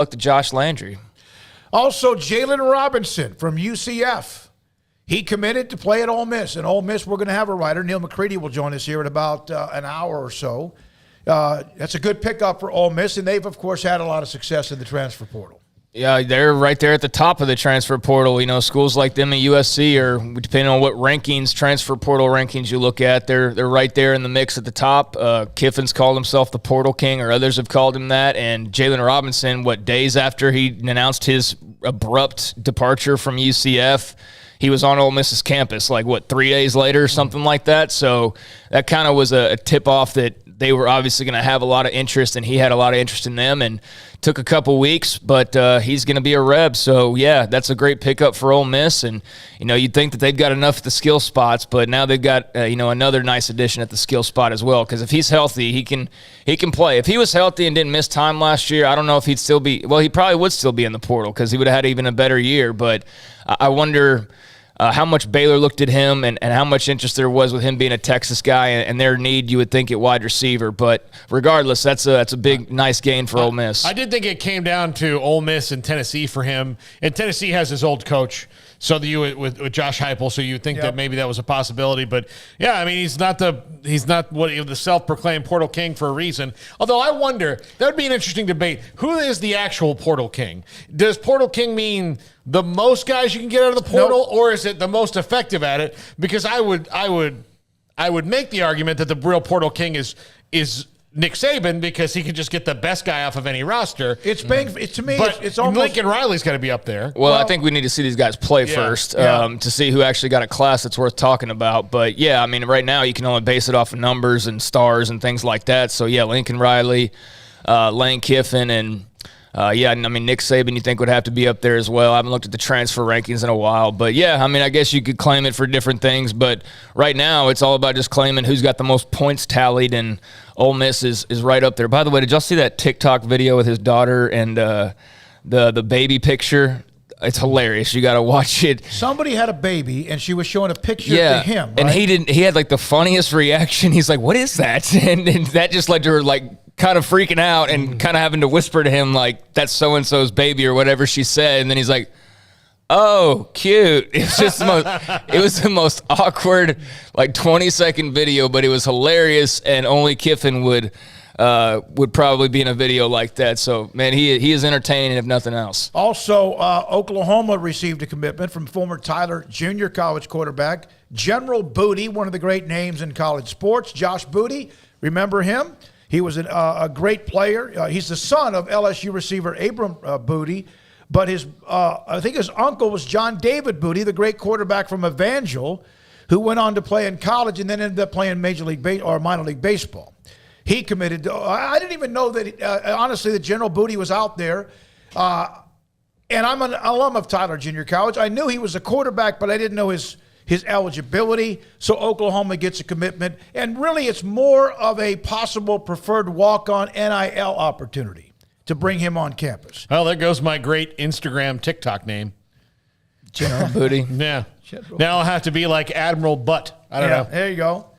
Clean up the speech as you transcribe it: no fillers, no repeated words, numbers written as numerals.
Look to Josh Landry. Also, Jalen Robinson from UCF. He committed to play at Ole Miss. And Ole Miss, we're going to have a writer. Neil McCready will join us here in about an hour or so. That's a good pickup for Ole Miss, and they've, of course, had a lot of success in the transfer portal. Yeah, they're right there at the top of the transfer portal. You know, schools like them and USC are, depending on what rankings, transfer portal rankings you look at, they're right there in the mix at the top. Kiffin's called himself the Portal King, or others have called him that. And Jalen Robinson, days after he announced his abrupt departure from UCF, he was on Ole Miss's campus, 3 days later or something like that. So that kind of was a tip-off that they were obviously going to have a lot of interest, and he had a lot of interest in them, and took a couple weeks, but he's going to be a Reb. So, yeah, that's a great pickup for Ole Miss. And, you'd think that they've got enough at the skill spots, but now they've got, another nice addition at the skill spot as well, because if he's healthy, he can play. If he was healthy and didn't miss time last year, I don't know if he'd still be – well, he probably would still be in the portal because he would have had even a better year. But I wonder – how much Baylor looked at him and how much interest there was with him being a Texas guy and their need, you would think, at wide receiver. But regardless, that's a big, nice gain for Ole Miss. I did think it came down to Ole Miss and Tennessee for him. And Tennessee has his old coach, so with Josh Heupel, so you would think that maybe that was a possibility. But, yeah, I mean, he's not the self-proclaimed Portal King for a reason. Although I wonder, that would be an interesting debate. Who is the actual Portal King? Does Portal King mean the most guys you can get out of the portal, or is it the most effective at it? Because I would make the argument that the real Portal King is Nick Saban, because he can just get the best guy off of any roster. It's almost Lincoln Riley's got to be up there. Well, I think we need to see these guys play first to see who actually got a class that's worth talking about. But, yeah, I mean, right now you can only base it off of numbers and stars and things like that. So, yeah, Lincoln Riley, Lane Kiffin, and Nick Saban you think would have to be up there as well. I haven't looked at the transfer rankings in a while. But, yeah, I mean, I guess you could claim it for different things. But right now it's all about just claiming who's got the most points tallied, and Ole Miss is right up there. By the way, did y'all see that TikTok video with his daughter and the baby picture? It's hilarious. You got to watch it. Somebody had a baby, and she was showing a picture to him. Right? And he had the funniest reaction. He's like, "What is that?" And that just led to her kind of freaking out and kind of having to whisper to him that's so and so's baby or whatever she said. And then he's like, "Oh, cute." It was just the most awkward 20-second video, but it was hilarious, and only Kiffin would probably be in a video like that. So, man, he is entertaining, if nothing else. Also, Oklahoma received a commitment from former Tyler Junior College quarterback General Booty, one of the great names in college sports. Josh Booty, remember him? He was a great player. He's the son of LSU receiver Abram Booty, but I think his uncle was John David Booty, the great quarterback from Evangel, who went on to play in college and then ended up playing minor league baseball. He committed. I didn't even know that, honestly, that General Booty was out there. And I'm an alum of Tyler Junior College. I knew he was a quarterback, but I didn't know his eligibility. So Oklahoma gets a commitment. And really, it's more of a possible preferred walk-on NIL opportunity to bring him on campus. Well, there goes my great Instagram TikTok name. General Booty. Yeah. Now I'll have to be like Admiral Butt. I don't know. There you go.